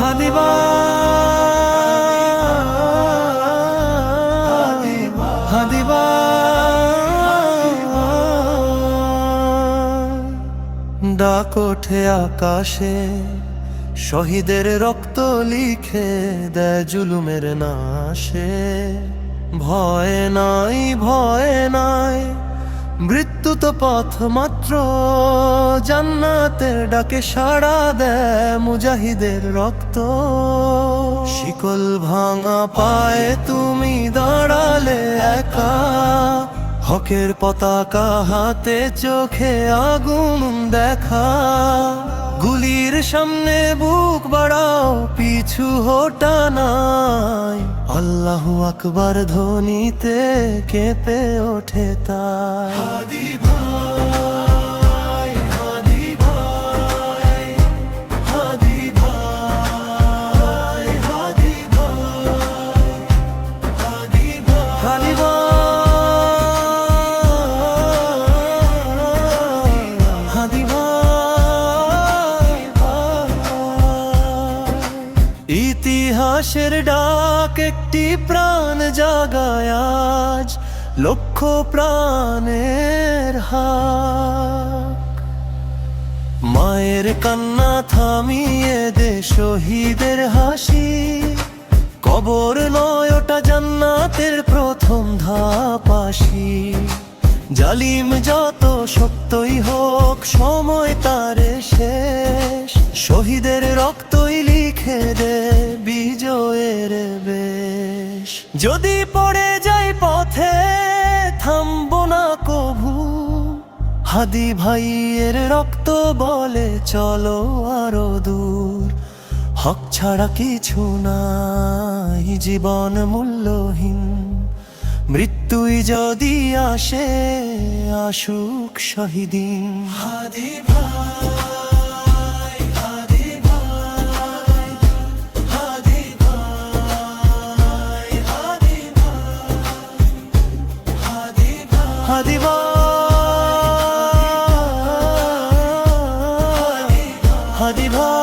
হাদি ভাই, হাদি ভাই। ডাক ওঠে আকাশে, শহীদের রক্ত লিখে দেয় জুলুমের নাশে। ভয় নাই, ভয় নাই, মৃত্যু তো পথ মাত্র, জান্নাতের ডাকে সাড়া দেয় মুজাহিদের রক্ত। শিকল ভাঙা পায়ে তুমি দাঁড়ালে একা, হকের পতাকা হাতে, চোখে আগুন দেখা। গুলির সামনে বুক বাড়াও, পিছু হোটা নাই। আল্লাহু আকবার ধ্বনিতে কেঁপে ওঠে তাই। হাদি ভাই, হাদি ভাই, হাদি ভাই, হাদি ভাই, হাদি ভাই, হাদি ভাই। ইতিহাসের ডাক একটি প্রাণ জাগায় আজ, লক্ষ প্রাণের হাক। মায়ের কান্না থামিয়ে দে শহীদের হাসি, কবর নয় ওটা জান্নাতের প্রথম ধাপ আসি। জালিম যত শক্তই হোক, সময় তারে শেষ, শহীদের রক্তই লিখে দে বিজয়ের বেশ। যদি পড়ে যাই পথে, থামবো না কভু, হাদি ভাইয়ের রক্ত বলে চলো আরো দূর। হক ছাড়া কিছু নাই, জীবন মূল্যহীন, মৃত্যুই যদি আসে আসুক শহীদিন। হাদি ভাই, হাদি ভাই, হাদি ভাই, হাদি ভাই, হাদি ভাই, হাদি ভাই, হাদি ভাই।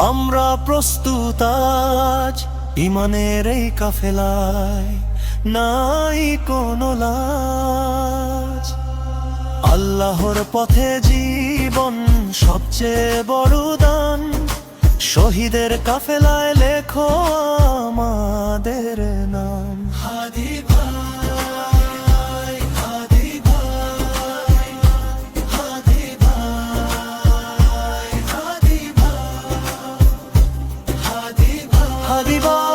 আমরা প্রস্তুত আজ ইমানের এই কাফেলায়, নাই কোনো লাজ। আল্লাহর পথে জীবন সবচেয়ে বড় দান, শহীদের কাফেলায় লেখো আমাদের নাম। হাদি ভাই, হাদি ভাই, হাদি ভাই, হাদি ভাই, হাদি ভাই, হাদি ভাই।